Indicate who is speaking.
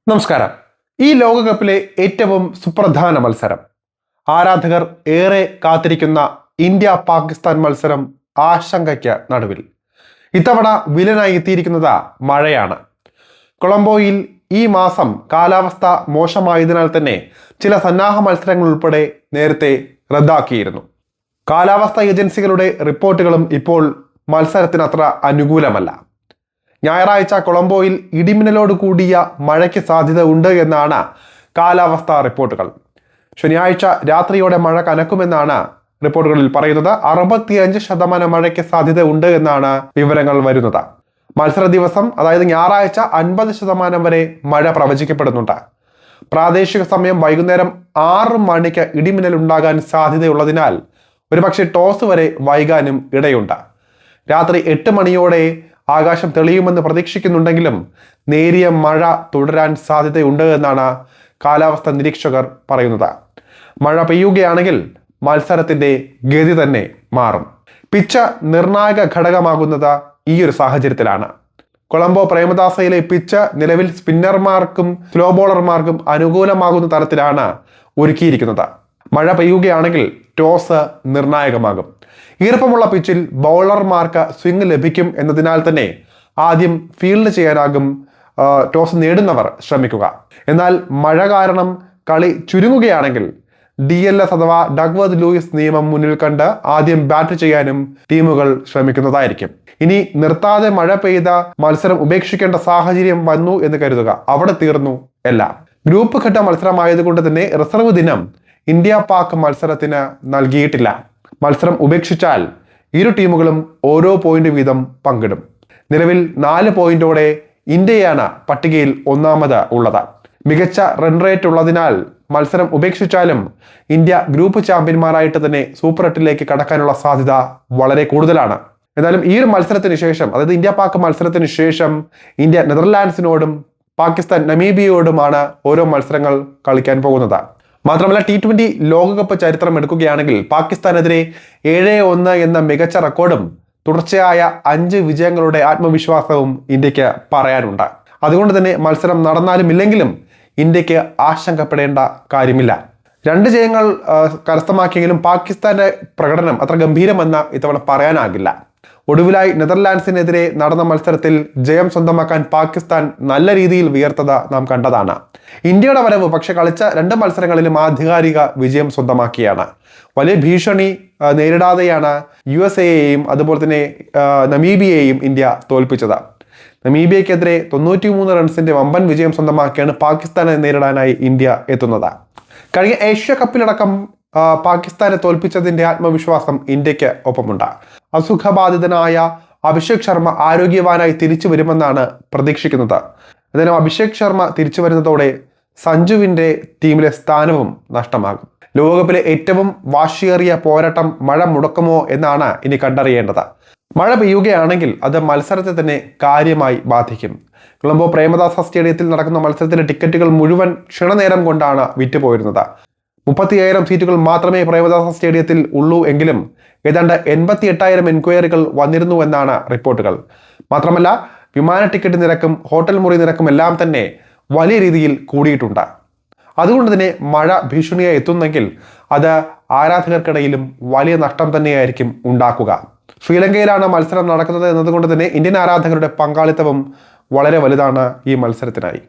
Speaker 1: നമസ്കാരം. ഈ ലോകകപ്പിലെ ഏറ്റവും സുപ്രധാന മത്സരം, ആരാധകർ ഏറെ കാത്തിരിക്കുന്ന ഇന്ത്യ പാകിസ്ഥാൻ മത്സരം ആശങ്കയ്ക്ക് നടുവിൽ. ഇത്തവണ വില്ലനായി എത്തിയിരിക്കുന്നത് മഴയാണ്. കൊളംബോയിൽ ഈ മാസം കാലാവസ്ഥ മോശമായതിനാൽ തന്നെ ചില സന്നാഹ മത്സരങ്ങൾ ഉൾപ്പെടെ നേരത്തെ റദ്ദാക്കിയിരുന്നു. കാലാവസ്ഥാ ഏജൻസികളുടെ റിപ്പോർട്ടുകളും ഇപ്പോൾ മത്സരത്തിന് അത്ര അനുകൂലമല്ല. ഞായറാഴ്ച കൊളംബോയിൽ ഇടിമിന്നലോട് കൂടിയ മഴയ്ക്ക് സാധ്യത ഉണ്ട് എന്നാണ് കാലാവസ്ഥാ റിപ്പോർട്ടുകൾ. ശനിയാഴ്ച രാത്രിയോടെ മഴ കനക്കുമെന്നാണ് റിപ്പോർട്ടുകളിൽ പറയുന്നത്. 65% മഴയ്ക്ക് സാധ്യത ഉണ്ട് എന്നാണ് വിവരങ്ങൾ വരുന്നത്. മത്സര ദിവസം അതായത് ഞായറാഴ്ച 50% വരെ മഴ പ്രവചിക്കപ്പെടുന്നുണ്ട്. പ്രാദേശിക സമയം വൈകുന്നേരം 6 മണിക്ക് ഇടിമിന്നൽ ഉണ്ടാകാൻ സാധ്യതയുള്ളതിനാൽ ഒരുപക്ഷെ ടോസ് വരെ വൈകാനും ഇടയുണ്ട്. രാത്രി 8 മണിയോടെ ആകാശം തെളിയുമെന്ന് പ്രതീക്ഷിക്കുന്നുണ്ടെങ്കിലും നേരിയ മഴ തുടരാൻ സാധ്യതയുണ്ട് എന്നാണ് കാലാവസ്ഥാ നിരീക്ഷകർ പറയുന്നത്. മഴ പെയ്യുകയാണെങ്കിൽ മത്സരത്തിന്റെ ഗതി തന്നെ മാറും. പിച്ച് നിർണായക ഘടകമാകുന്നത് ഈ ഒരു സാഹചര്യത്തിലാണ്. കൊളംബോ പ്രേമദാസയിലെ പിച്ച് നിലവിൽ സ്പിന്നർമാർക്കും സ്ലോ ബോളർമാർക്കും അനുകൂലമാകുന്ന തരത്തിലാണ് ഒരുക്കിയിരിക്കുന്നത്. മഴ പെയ്യുകയാണെങ്കിൽ ടോസ് നിർണായകമാകും. ഈർപ്പമുള്ള പിച്ചിൽ ബൗളർമാർക്ക് സ്വിംഗ് ലഭിക്കും എന്നതിനാൽ തന്നെ ആദ്യം ഫീൽഡ് ചെയ്യാനാകും ടോസ് നേടുന്നവർ ശ്രമിക്കുക. എന്നാൽ മഴ കാരണം കളി ചുരുങ്ങുകയാണെങ്കിൽ DLS അഥവാ ഡഗ്വർത്ത് ലൂയിസ് നിയമം മുന്നിൽ കണ്ട് ആദ്യം ബാറ്റ് ചെയ്യാനും ടീമുകൾ ശ്രമിക്കുന്നതായിരിക്കും. ഇനി നിർത്താതെ മഴ പെയ്ത മത്സരം ഉപേക്ഷിക്കേണ്ട സാഹചര്യം വന്നു എന്ന് കരുതുക, അവിടെ തീർന്നു എല്ലാം. ഗ്രൂപ്പ് ഘട്ട മത്സരമായതുകൊണ്ട് തന്നെ റിസർവ് ദിനം ഇന്ത്യ പാക് മത്സരത്തിന് നൽകിയിട്ടില്ല. മത്സരം ഉപേക്ഷിച്ചാൽ ഇരു ടീമുകളും ഓരോ പോയിന്റ് വീതം പങ്കിടും. നിലവിൽ 4 പോയിന്റോടെ ഇന്ത്യയാണ് പട്ടികയിൽ ഒന്നാമത് ഉള്ളത്. മികച്ച റൺ റേറ്റ് ഉള്ളതിനാൽ മത്സരം ഉപേക്ഷിച്ചാലും ഇന്ത്യ ഗ്രൂപ്പ് ചാമ്പ്യന്മാരായിട്ട് തന്നെ സൂപ്പർ 8ലേക്ക് കടക്കാനുള്ള സാധ്യത വളരെ കൂടുതലാണ്. എന്നാലും ഈ ഒരു മത്സരത്തിന് ശേഷം, അതായത് ഇന്ത്യ പാക് മത്സരത്തിന് ശേഷം ഇന്ത്യ നെതർലാൻഡ്സിനോടും പാകിസ്ഥാൻ നമീബിയയോടുമാണ് ഓരോ മത്സരങ്ങൾ കളിക്കാൻ പോകുന്നത്. മാത്രമല്ല T20 ലോകകപ്പ് ചരിത്രം എടുക്കുകയാണെങ്കിൽ പാകിസ്ഥാനെതിരെ 7-1 എന്ന മികച്ച റെക്കോർഡും തുടർച്ചയായ 5 വിജയങ്ങളുടെ ആത്മവിശ്വാസവും ഇന്ത്യക്ക് പറയാനുണ്ട്. അതുകൊണ്ട് തന്നെ മത്സരം നടന്നാലും ഇല്ലെങ്കിലും ഇന്ത്യക്ക് ആശങ്കപ്പെടേണ്ട കാര്യമില്ല. 2 ജയങ്ങൾ കരസ്ഥമാക്കിയെങ്കിലും പാകിസ്ഥാന്റെ പ്രകടനം അത്ര ഗംഭീരമെന്ന് ഇത്തവണ പറയാനാകില്ല. ഒടുവിലായി നെതർലാൻഡ്സിനെതിരെ നടന്ന മത്സരത്തിൽ ജയം സ്വന്തമാക്കാൻ പാകിസ്ഥാൻ നല്ല രീതിയിൽ വിയർത്തത് നാം കണ്ടതാണ്. ഇന്ത്യയുടെ വരവ് പക്ഷെ കളിച്ച 2 മത്സരങ്ങളിലും ആധികാരിക വിജയം സ്വന്തമാക്കിയാണ്. വലിയ ഭീഷണി നേരിടാതെയാണ് USA-യെയും അതുപോലെ തന്നെ നമീബിയയെയും ഇന്ത്യ തോൽപ്പിച്ചത്. നമീബിയക്കെതിരെ 93 റൺസിന്റെ വമ്പൻ വിജയം സ്വന്തമാക്കിയാണ് പാകിസ്ഥാനെ നേരിടാനായി ഇന്ത്യ എത്തുന്നത്. കഴിഞ്ഞ ഏഷ്യ കപ്പിലടക്കം പാകിസ്ഥാനെ തോൽപ്പിച്ചതിന്റെ ആത്മവിശ്വാസം ഇന്ത്യക്ക് ഒപ്പമുണ്ട്. അസുഖബാധിതനായ അഭിഷേക് ശർമ്മ ആരോഗ്യവാനായി തിരിച്ചു വരുമെന്നാണ് പ്രതീക്ഷിക്കുന്നത്. എന്നാലും അഭിഷേക് ശർമ്മ തിരിച്ചു വരുന്നതോടെ സഞ്ജുവിന്റെ ടീമിലെ സ്ഥാനവും നഷ്ടമാകും. ലോകകപ്പിലെ ഏറ്റവും വാശിയേറിയ പോരാട്ടം മഴ മുടക്കുമോ എന്നാണ് ഇനി കണ്ടറിയേണ്ടത്. മഴ പെയ്യുകയാണെങ്കിൽ അത് മത്സരത്തെ തന്നെ കാര്യമായി ബാധിക്കും. കൊളംബോ പ്രേമദാസ സ്റ്റേഡിയത്തിൽ നടക്കുന്ന മത്സരത്തിലെ ടിക്കറ്റുകൾ മുഴുവൻ ക്ഷണനേരം കൊണ്ടാണ് വിറ്റുപോയിരുന്നത്. 35,000 സീറ്റുകൾ മാത്രമേ പ്രേമദാസ സ്റ്റേഡിയത്തിൽ ഉള്ളൂ എങ്കിലും ഏതാണ്ട് 88,000 എൻക്വയറികൾ വന്നിരുന്നുവെന്നാണ് റിപ്പോർട്ടുകൾ. മാത്രമല്ല വിമാന ടിക്കറ്റ് നിരക്കും ഹോട്ടൽ മുറി നിരക്കും എല്ലാം തന്നെ വലിയ രീതിയിൽ കൂടിയിട്ടുണ്ട്. അതുകൊണ്ട് തന്നെ മഴ ഭീഷണിയായി എത്തുന്നെങ്കിൽ അത് ആരാധകർക്കിടയിലും വലിയ നഷ്ടം തന്നെയായിരിക്കും ഉണ്ടാക്കുക. ശ്രീലങ്കയിലാണ് മത്സരം നടക്കുന്നത് എന്നതുകൊണ്ട് തന്നെ ഇന്ത്യൻ ആരാധകരുടെ പങ്കാളിത്തവും വളരെ വലുതാണ് ഈ മത്സരത്തിനായി.